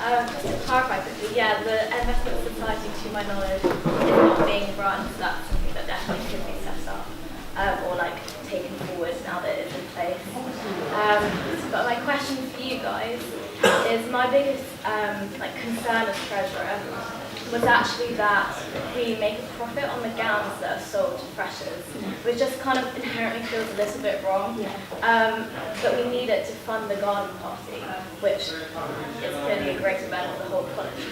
Just to clarify quickly, yeah, the investment society, to my knowledge, is not being run, so that's something that definitely should be set up or like taken forward now that it's in place. But my question for you guys is my biggest like concern as treasurer was actually that we make a profit on the gowns that are sold to freshers, which just kind of inherently feels a little bit wrong. But we need it to fund the garden party, which is clearly a great event for the whole college.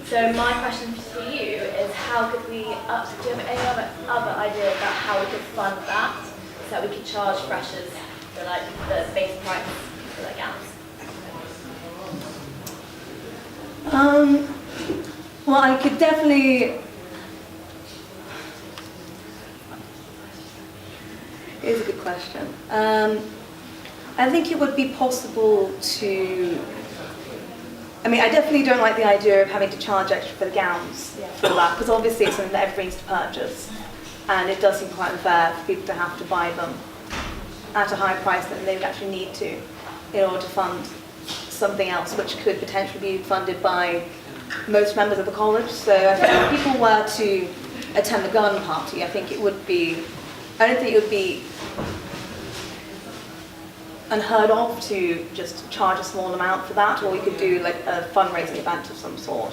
So my question to you is, how could we, do you have any other idea about how we could fund that, so that we could charge freshers for like the base price for their gowns? Well, I could definitely. It's a good question. I think it would be possible to. I mean, I definitely don't like the idea of having to charge extra for the gowns for that, because obviously it's something that everybody needs to purchase, and it does seem quite unfair for people to have to buy them at a higher price than they would actually need to in order to fund something else, which could potentially be funded by most members of the college. So I think if people were to attend the garden party, I think it would be, I don't think it would be unheard of to just charge a small amount for that, or you could do like a fundraising event of some sort.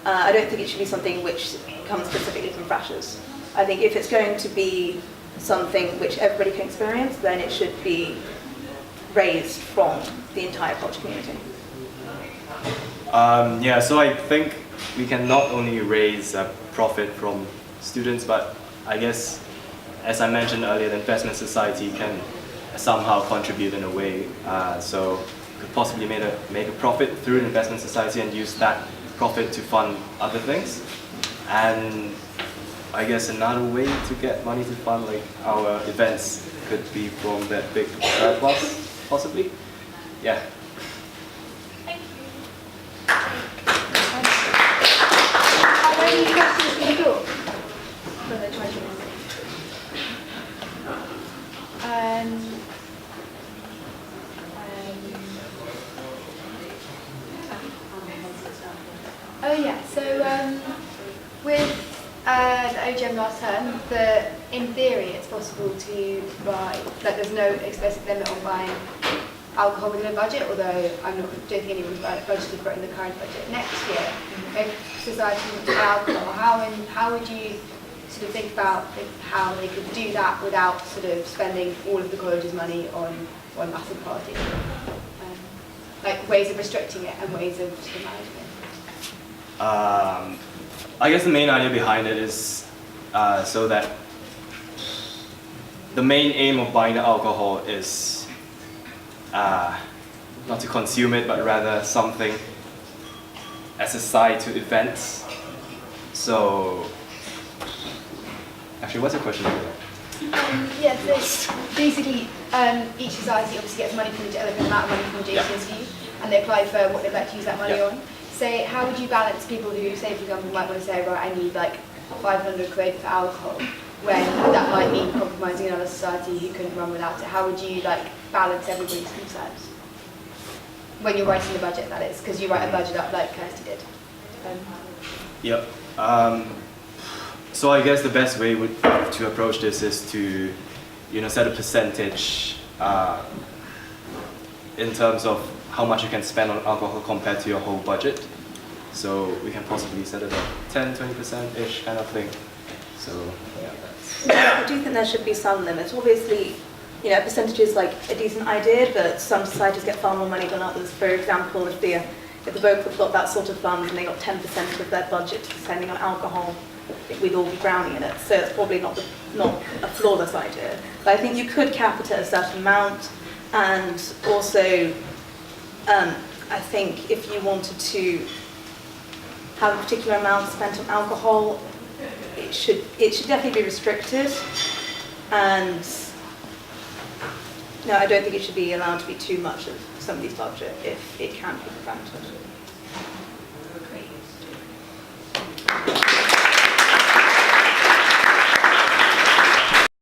I don't think it should be something which comes specifically from freshers. I think if it's going to be something which everybody can experience, then it should be raised from the entire college community. Yeah, so I think we can not only raise a profit from students, but I guess, as I mentioned earlier, the investment society can somehow contribute in a way. So could possibly make a profit through an investment society and use that profit to fund other things. And I guess another way to get money to fund like our events could be from that big plus, possibly. Yeah. Are there any questions from the floor for the treasurer? Oh yeah, so with the OGM last term, in theory it's possible to buy, like there's no explicit limit on buying alcohol within a budget, although don't think anyone's budgeted for it in the current budget. Next year, if society wants to buy alcohol, how would you sort of think about how they could do that without sort of spending all of the college's money on one massive party? Like ways of restricting it and ways of sort of managing it. I guess the main idea behind it is so that the main aim of buying the alcohol is not to consume it, but rather something as a side to events. So, actually, what's your question? Yeah, so basically each society obviously gets money from the amount of money from the JCSU, and they apply for what they'd like to use that money on. So how would you balance people who, say for example, might want to say, right, I need like 500 quid for alcohol, when that might mean compromising another society who couldn't run without it? How would you like balance everybody's concerns? When you're writing the budget, that is, because you write a budget up like Kirsty did. Yep. So I guess the best way to approach this is to, set a percentage in terms of how much you can spend on alcohol compared to your whole budget. So we can possibly set it at 10-20%-ish kind of thing. So yeah, I do think there should be some limits. Obviously, a percentage is like a decent idea, but some societies get far more money than others. For example, if the Vocal got that sort of fund and they got 10% of their budget spending on alcohol, we'd all be drowning in it. So it's probably not a flawless idea. But I think you could cap it at a certain amount, and also I think if you wanted to have a particular amount spent on alcohol, it should definitely be restricted. And no, I don't think it should be allowed to be too much of somebody's budget if it can be prevented.